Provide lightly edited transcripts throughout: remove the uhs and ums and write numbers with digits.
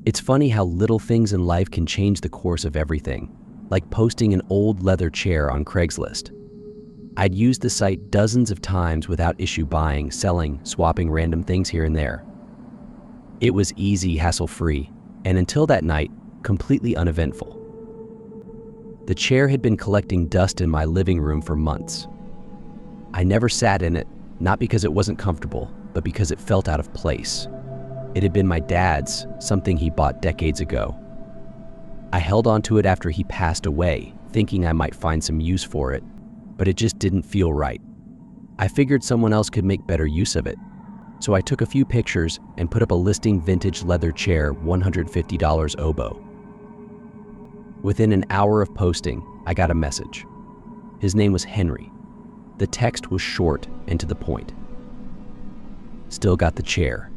It's funny how little things in life can change the course of everything, like posting an old leather chair on Craigslist. I'd used the site dozens of times without issue buying, selling, swapping random things here and there. It was easy, hassle-free, and until that night, completely uneventful. The chair had been collecting dust in my living room for months. I never sat in it, not because it wasn't comfortable, but because it felt out of place. It had been my dad's, something he bought decades ago. I held onto it after he passed away, thinking I might find some use for it, but it just didn't feel right. I figured someone else could make better use of it, so I took a few pictures and put up a listing: vintage leather chair, $150 oboe. Within an hour of posting, I got a message. His name was Henry. The text was short and to the point. "Still got the chair?"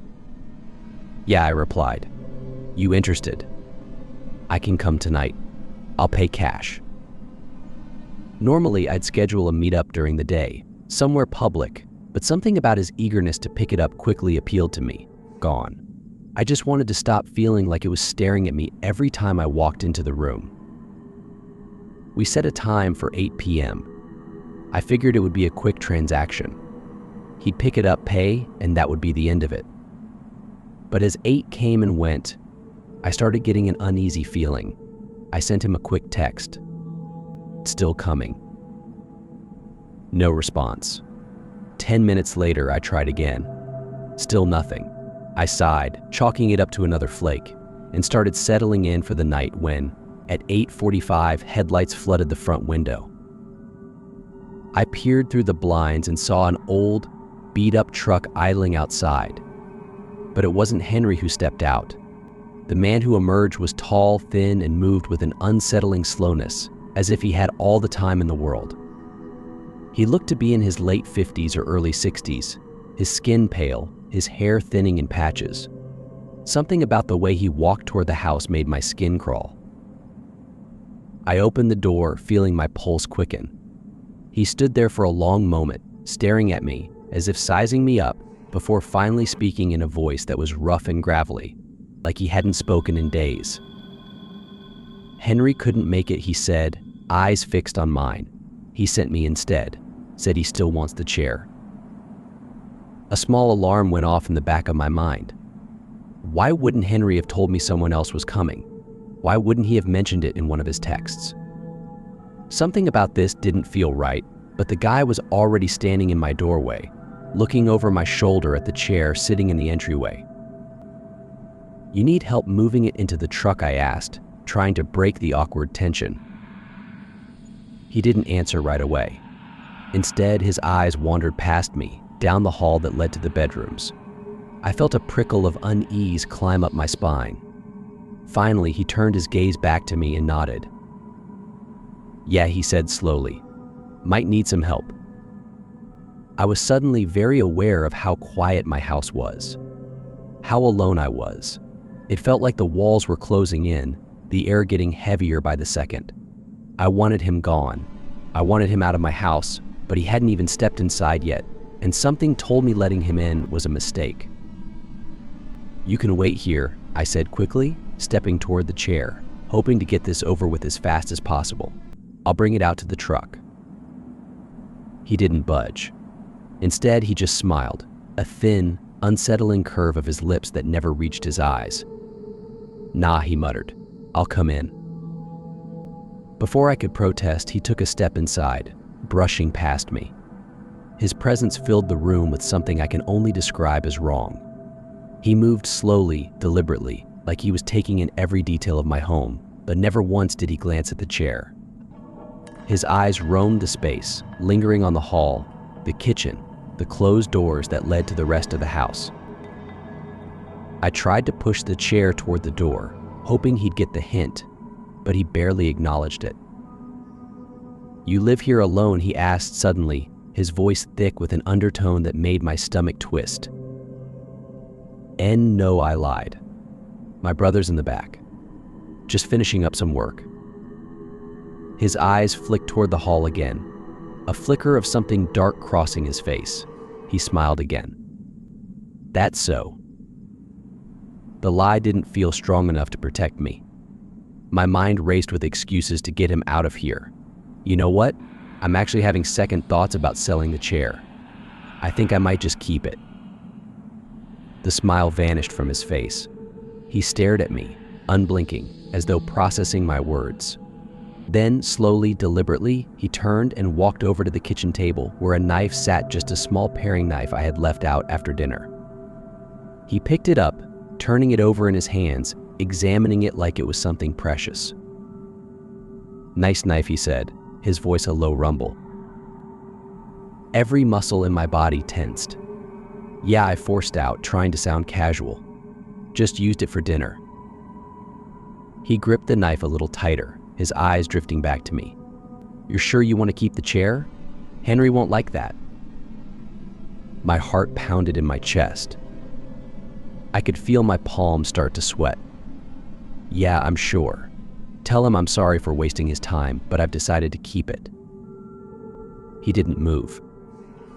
"Yeah," I replied. "You interested?" "I can come tonight. I'll pay cash." Normally, I'd schedule a meetup during the day, somewhere public, but something about his eagerness to pick it up quickly appealed to me. Gone. I just wanted to stop feeling like it was staring at me every time I walked into the room. We set a time for 8 p.m. I figured it would be a quick transaction. He'd pick it up, pay, and that would be the end of it. But as 8 came and went, I started getting an uneasy feeling. I sent him a quick text. "Still coming." No response. 10 minutes later, I tried again. Still nothing. I sighed, chalking it up to another flake, and started settling in for the night when, at 8:45, headlights flooded the front window. I peered through the blinds and saw an old, beat-up truck idling outside. But it wasn't Henry who stepped out. The man who emerged was tall, thin, and moved with an unsettling slowness, as if he had all the time in the world. He looked to be in his late 50s or early 60s, his skin pale, his hair thinning in patches. Something about the way he walked toward the house made my skin crawl. I opened the door, feeling my pulse quicken. He stood there for a long moment, staring at me as if sizing me up, before finally speaking in a voice that was rough and gravelly, like he hadn't spoken in days. "Henry couldn't make it," he said, eyes fixed on mine. "He sent me instead, said he still wants the chair." A small alarm went off in the back of my mind. Why wouldn't Henry have told me someone else was coming? Why wouldn't he have mentioned it in one of his texts? Something about this didn't feel right, but the guy was already standing in my doorway, looking over my shoulder at the chair sitting in the entryway. "You need help moving it into the truck?" I asked, trying to break the awkward tension. He didn't answer right away. Instead, his eyes wandered past me, down the hall that led to the bedrooms. I felt a prickle of unease climb up my spine. Finally, he turned his gaze back to me and nodded. "Yeah," he said slowly. "Might need some help." I was suddenly very aware of how quiet my house was, how alone I was. It felt like the walls were closing in, the air getting heavier by the second. I wanted him gone. I wanted him out of my house, but he hadn't even stepped inside yet, and something told me letting him in was a mistake. "You can wait here," I said quickly, stepping toward the chair, hoping to get this over with as fast as possible. "I'll bring it out to the truck." He didn't budge. Instead, he just smiled, a thin, unsettling curve of his lips that never reached his eyes. "Nah," he muttered. "I'll come in." Before I could protest, he took a step inside, brushing past me. His presence filled the room with something I can only describe as wrong. He moved slowly, deliberately, like he was taking in every detail of my home, but never once did he glance at the chair. His eyes roamed the space, lingering on the hall, the kitchen, the closed doors that led to the rest of the house. I tried to push the chair toward the door, hoping he'd get the hint, but he barely acknowledged it. "You live here alone?" he asked suddenly, his voice thick with an undertone that made my stomach twist. No, I lied. "My brother's in the back. Just finishing up some work." His eyes flicked toward the hall again, a flicker of something dark crossing his face. He smiled again. "That's so." The lie didn't feel strong enough to protect me. My mind raced with excuses to get him out of here. You know what? I'm actually having second thoughts about selling the chair. I think I might just keep it. The smile vanished from his face. He stared at me, unblinking, as though processing my words. Then, slowly, deliberately, he turned and walked over to the kitchen table where a knife sat, just a small paring knife I had left out after dinner. He picked it up, turning it over in his hands, examining it like it was something precious. "Nice knife," he said, his voice a low rumble. Every muscle in my body tensed. "Yeah," I forced out, trying to sound casual. "Just used it for dinner." He gripped the knife a little tighter, his eyes drifting back to me. "You're sure you want to keep the chair? Henry won't like that." My heart pounded in my chest. I could feel my palms start to sweat. "Yeah, I'm sure. Tell him I'm sorry for wasting his time, but I've decided to keep it." He didn't move.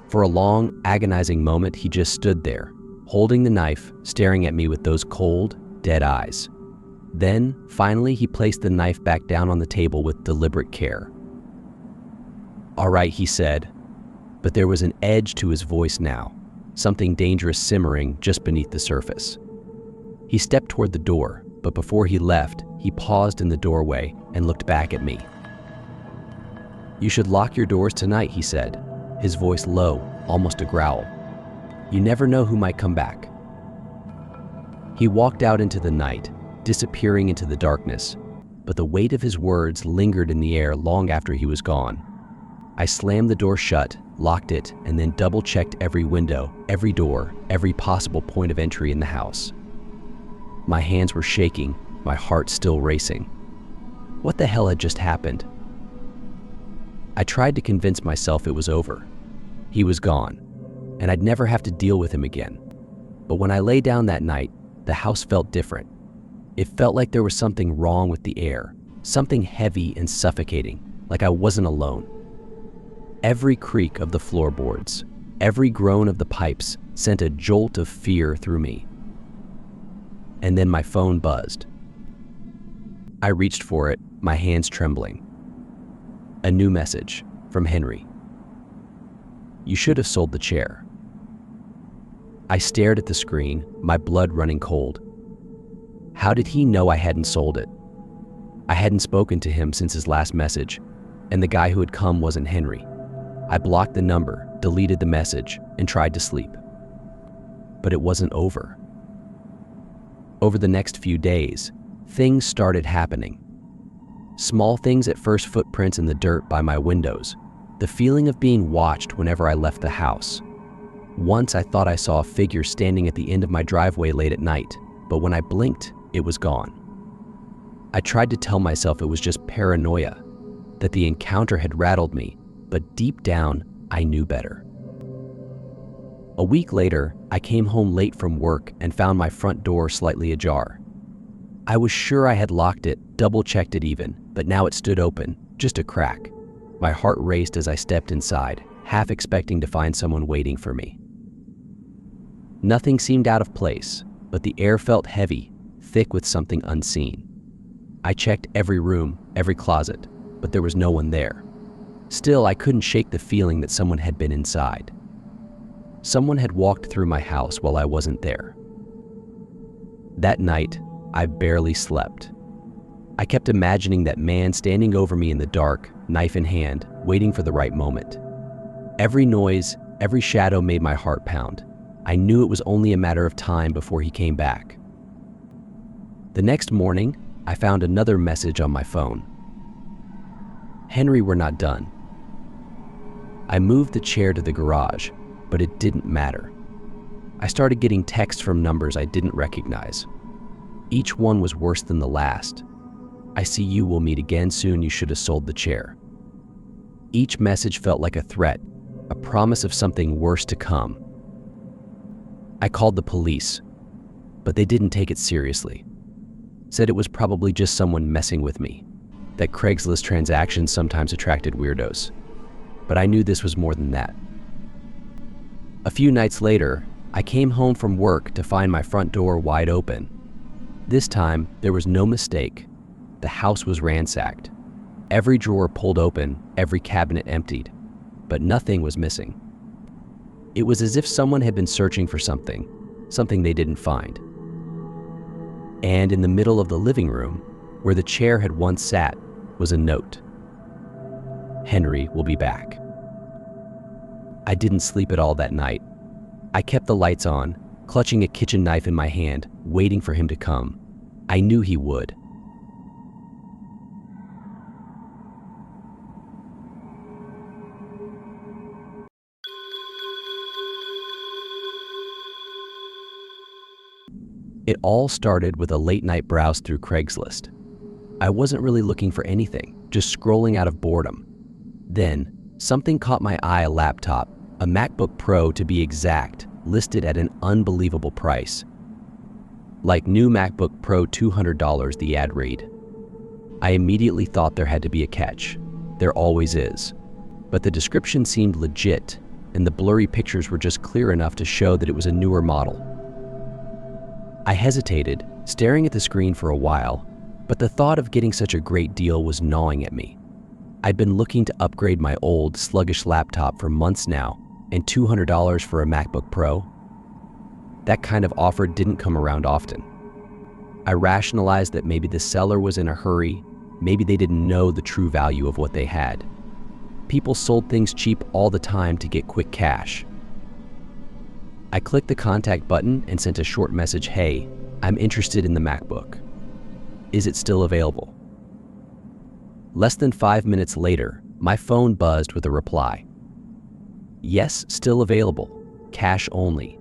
For a long, agonizing moment, he just stood there, holding the knife, staring at me with those cold, dead eyes. Then, finally, he placed the knife back down on the table with deliberate care. "All right," he said, but there was an edge to his voice now, something dangerous simmering just beneath the surface. He stepped toward the door, but before he left, he paused in the doorway and looked back at me. "You should lock your doors tonight," he said, his voice low, almost a growl. "You never know who might come back." He walked out into the night, disappearing into the darkness, but the weight of his words lingered in the air long after he was gone. I slammed the door shut, locked it, and then double-checked every window, every door, every possible point of entry in the house. My hands were shaking, my heart still racing. What the hell had just happened? I tried to convince myself it was over. He was gone, and I'd never have to deal with him again. But when I lay down that night, the house felt different. It felt like there was something wrong with the air, something heavy and suffocating, like I wasn't alone. Every creak of the floorboards, every groan of the pipes sent a jolt of fear through me. And then my phone buzzed. I reached for it, my hands trembling. A new message from Henry. "You should have sold the chair." I stared at the screen, my blood running cold. How did he know I hadn't sold it? I hadn't spoken to him since his last message, and the guy who had come wasn't Henry. I blocked the number, deleted the message, and tried to sleep. But it wasn't over. Over the next few days, things started happening. Small things at first: footprints in the dirt by my windows, the feeling of being watched whenever I left the house. Once I thought I saw a figure standing at the end of my driveway late at night, but when I blinked, it was gone. I tried to tell myself it was just paranoia, that the encounter had rattled me, but deep down, I knew better. A week later, I came home late from work and found my front door slightly ajar. I was sure I had locked it, double-checked it even, but now it stood open, just a crack. My heart raced as I stepped inside, half expecting to find someone waiting for me. Nothing seemed out of place, but the air felt heavy, thick with something unseen. I checked every room, every closet, but there was no one there. Still, I couldn't shake the feeling that someone had been inside. Someone had walked through my house while I wasn't there. That night, I barely slept. I kept imagining that man standing over me in the dark, knife in hand, waiting for the right moment. Every noise, every shadow made my heart pound. I knew it was only a matter of time before he came back. The next morning, I found another message on my phone. "Henry, we're not done." I moved the chair to the garage, but it didn't matter. I started getting texts from numbers I didn't recognize. Each one was worse than the last. "I see you, will meet again soon, you should have sold the chair." Each message felt like a threat, a promise of something worse to come. I called the police, but they didn't take it seriously. Said it was probably just someone messing with me, that Craigslist transactions sometimes attracted weirdos. But I knew this was more than that. A few nights later, I came home from work to find my front door wide open. This time, there was no mistake. The house was ransacked. Every drawer pulled open, every cabinet emptied, but nothing was missing. It was as if someone had been searching for something they didn't find. And in the middle of the living room, where the chair had once sat, was a note. Henry will be back. I didn't sleep at all that night. I kept the lights on, clutching a kitchen knife in my hand, waiting for him to come. I knew he would. It all started with a late-night browse through Craigslist. I wasn't really looking for anything, just scrolling out of boredom. Then, something caught my eye: a laptop, a MacBook Pro to be exact, listed at an unbelievable price. Like new MacBook Pro $200, the ad read. I immediately thought there had to be a catch. There always is. But the description seemed legit, and the blurry pictures were just clear enough to show that it was a newer model. I hesitated, staring at the screen for a while, but the thought of getting such a great deal was gnawing at me. I'd been looking to upgrade my old, sluggish laptop for months now, and $200 for a MacBook Pro? That kind of offer didn't come around often. I rationalized that maybe the seller was in a hurry, maybe they didn't know the true value of what they had. People sold things cheap all the time to get quick cash. I clicked the contact button and sent a short message: "Hey, I'm interested in the MacBook. Is it still available?" Less than 5 minutes later, my phone buzzed with a reply. "Yes, still available. Cash only.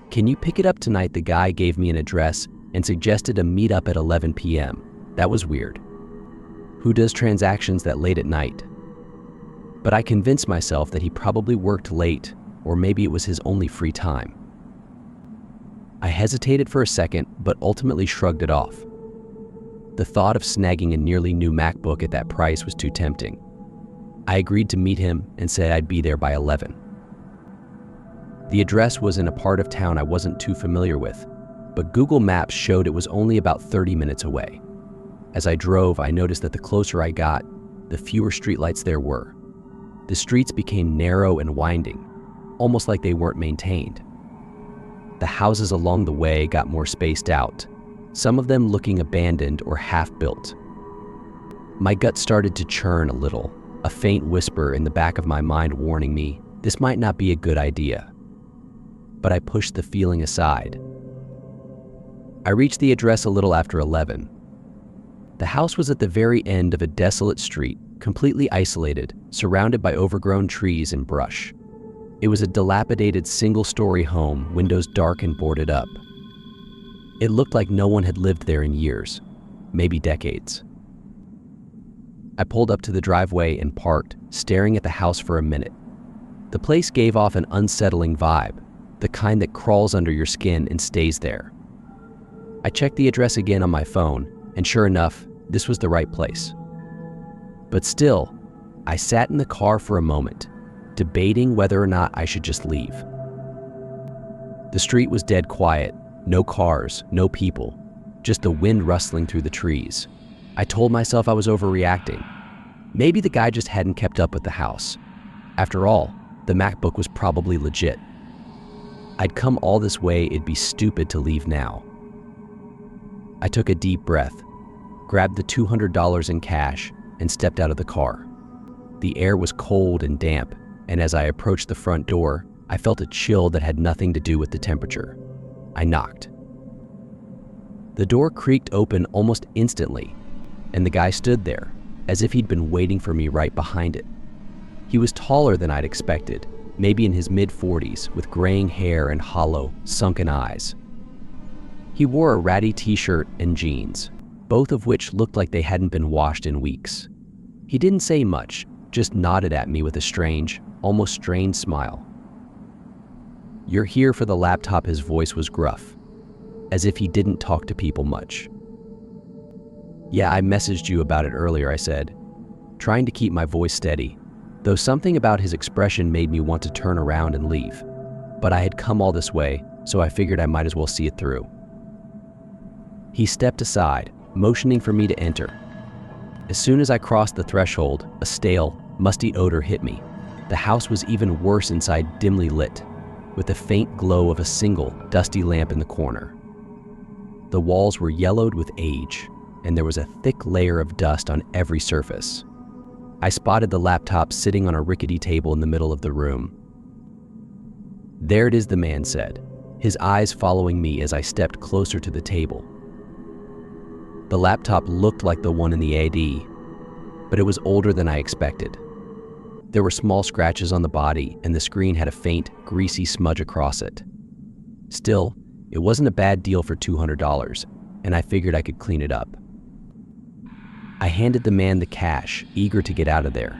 Can you pick it up tonight?" The guy gave me an address and suggested a meetup at 11 p.m. That was weird. Who does transactions that late at night? But I convinced myself that he probably worked late, or maybe it was his only free time. I hesitated for a second, but ultimately shrugged it off. The thought of snagging a nearly new MacBook at that price was too tempting. I agreed to meet him and said I'd be there by 11. The address was in a part of town I wasn't too familiar with, but Google Maps showed it was only about 30 minutes away. As I drove, I noticed that the closer I got, the fewer streetlights there were. The streets became narrow and winding, almost like they weren't maintained. The houses along the way got more spaced out, some of them looking abandoned or half-built. My gut started to churn a little, a faint whisper in the back of my mind warning me this might not be a good idea. But I pushed the feeling aside. I reached the address a little after 11. The house was at the very end of a desolate street, completely isolated, surrounded by overgrown trees and brush. It was a dilapidated single-story home, windows dark and boarded up. It looked like no one had lived there in years, maybe decades. I pulled up to the driveway and parked, staring at the house for a minute. The place gave off an unsettling vibe, the kind that crawls under your skin and stays there. I checked the address again on my phone, and sure enough, this was the right place. But still, I sat in the car for a moment, debating whether or not I should just leave. The street was dead quiet, no cars, no people, just the wind rustling through the trees. I told myself I was overreacting. Maybe the guy just hadn't kept up with the house. After all, the MacBook was probably legit. I'd come all this way, it'd be stupid to leave now. I took a deep breath, grabbed the $200 in cash, and stepped out of the car. The air was cold and damp, and as I approached the front door, I felt a chill that had nothing to do with the temperature. I knocked. The door creaked open almost instantly, and the guy stood there, as if he'd been waiting for me right behind it. He was taller than I'd expected, maybe in his mid-40s, with graying hair and hollow, sunken eyes. He wore a ratty t-shirt and jeans, both of which looked like they hadn't been washed in weeks. He didn't say much, just nodded at me with a strange, almost strained smile. "You're here for the laptop," his voice was gruff, as if he didn't talk to people much. "Yeah, I messaged you about it earlier," I said, trying to keep my voice steady, though something about his expression made me want to turn around and leave. But I had come all this way, so I figured I might as well see it through. He stepped aside, motioning for me to enter. As soon as I crossed the threshold, a stale, musty odor hit me. The house was even worse inside, dimly lit, with the faint glow of a single, dusty lamp in the corner. The walls were yellowed with age, and there was a thick layer of dust on every surface. I spotted the laptop sitting on a rickety table in the middle of the room. "There it is," the man said, his eyes following me as I stepped closer to the table. The laptop looked like the one in the AD, but it was older than I expected. There were small scratches on the body, and the screen had a faint, greasy smudge across it. Still, it wasn't a bad deal for $200, and I figured I could clean it up. I handed the man the cash, eager to get out of there.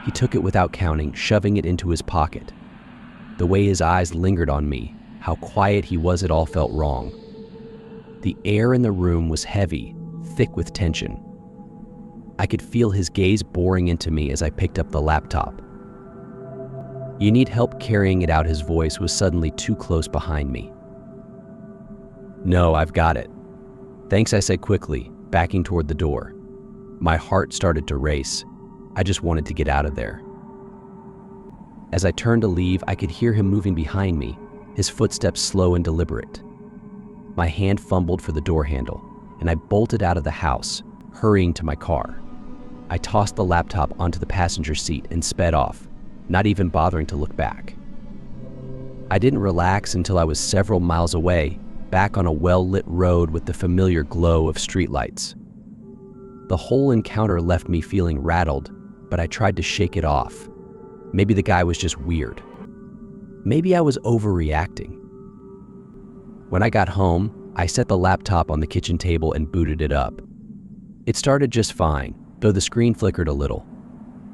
He took it without counting, shoving it into his pocket. The way his eyes lingered on me, how quiet he was, it all felt wrong. The air in the room was heavy, thick with tension. I could feel his gaze boring into me as I picked up the laptop. "You need help carrying it out," his voice was suddenly too close behind me. "No, I've got it. Thanks," I said quickly, backing toward the door. My heart started to race. I just wanted to get out of there. As I turned to leave, I could hear him moving behind me, his footsteps slow and deliberate. My hand fumbled for the door handle, and I bolted out of the house, hurrying to my car. I tossed the laptop onto the passenger seat and sped off, not even bothering to look back. I didn't relax until I was several miles away, back on a well-lit road with the familiar glow of streetlights. The whole encounter left me feeling rattled, but I tried to shake it off. Maybe the guy was just weird. Maybe I was overreacting. When I got home, I set the laptop on the kitchen table and booted it up. It started just fine, though the screen flickered a little.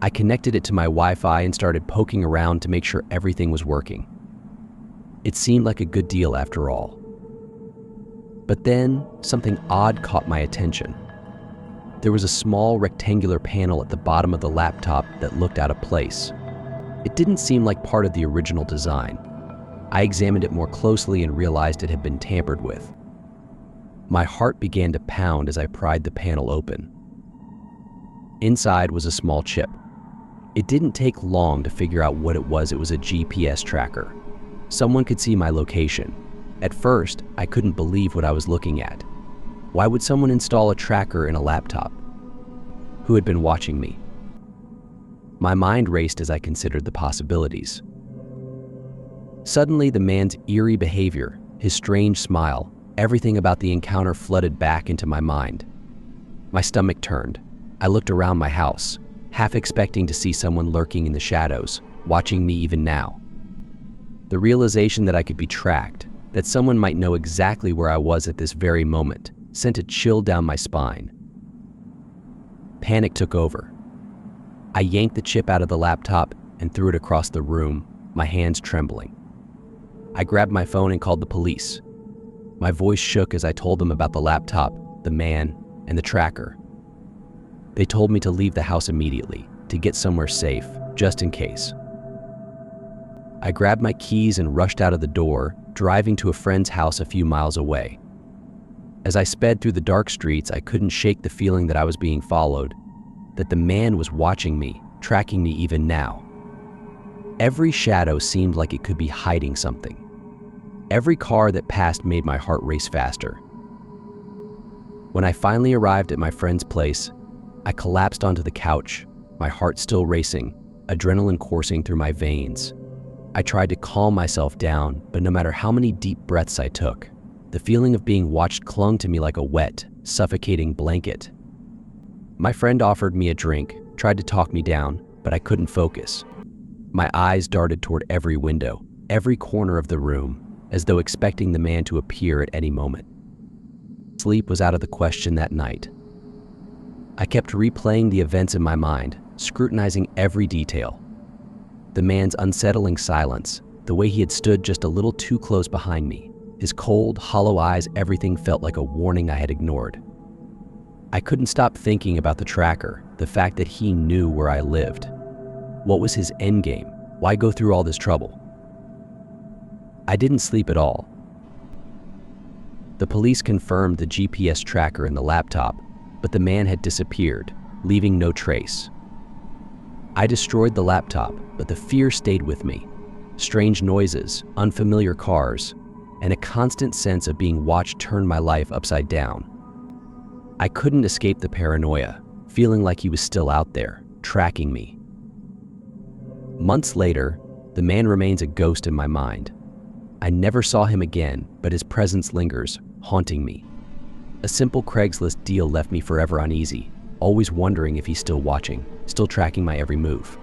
I connected it to my Wi-Fi and started poking around to make sure everything was working. It seemed like a good deal after all. But then, something odd caught my attention. There was a small rectangular panel at the bottom of the laptop that looked out of place. It didn't seem like part of the original design. I examined it more closely and realized it had been tampered with. My heart began to pound as I pried the panel open. Inside was a small chip. It didn't take long to figure out what it was. It was a GPS tracker. Someone could see my location. At first, I couldn't believe what I was looking at. Why would someone install a tracker in a laptop? Who had been watching me? My mind raced as I considered the possibilities. Suddenly, the man's eerie behavior, his strange smile, everything about the encounter flooded back into my mind. My stomach turned. I looked around my house, half expecting to see someone lurking in the shadows, watching me even now. The realization that I could be tracked, that someone might know exactly where I was at this very moment, sent a chill down my spine. Panic took over. I yanked the chip out of the laptop and threw it across the room, my hands trembling. I grabbed my phone and called the police. My voice shook as I told them about the laptop, the man, and the tracker. They told me to leave the house immediately, to get somewhere safe, just in case. I grabbed my keys and rushed out of the door, driving to a friend's house a few miles away. As I sped through the dark streets, I couldn't shake the feeling that I was being followed, that the man was watching me, tracking me even now. Every shadow seemed like it could be hiding something. Every car that passed made my heart race faster. When I finally arrived at my friend's place, I collapsed onto the couch, my heart still racing, adrenaline coursing through my veins. I tried to calm myself down, but no matter how many deep breaths I took, the feeling of being watched clung to me like a wet, suffocating blanket. My friend offered me a drink, tried to talk me down, but I couldn't focus. My eyes darted toward every window, every corner of the room, as though expecting the man to appear at any moment. Sleep was out of the question that night. I kept replaying the events in my mind, scrutinizing every detail. The man's unsettling silence, the way he had stood just a little too close behind me, his cold, hollow eyes, everything felt like a warning I had ignored. I couldn't stop thinking about the tracker, the fact that he knew where I lived. What was his endgame? Why go through all this trouble? I didn't sleep at all. The police confirmed the GPS tracker in the laptop, but the man had disappeared, leaving no trace. I destroyed the laptop, but the fear stayed with me. Strange noises, unfamiliar cars, and a constant sense of being watched turned my life upside down. I couldn't escape the paranoia, feeling like he was still out there, tracking me. Months later, the man remains a ghost in my mind. I never saw him again, but his presence lingers, haunting me. A simple Craigslist deal left me forever uneasy, always wondering if he's still watching, still tracking my every move.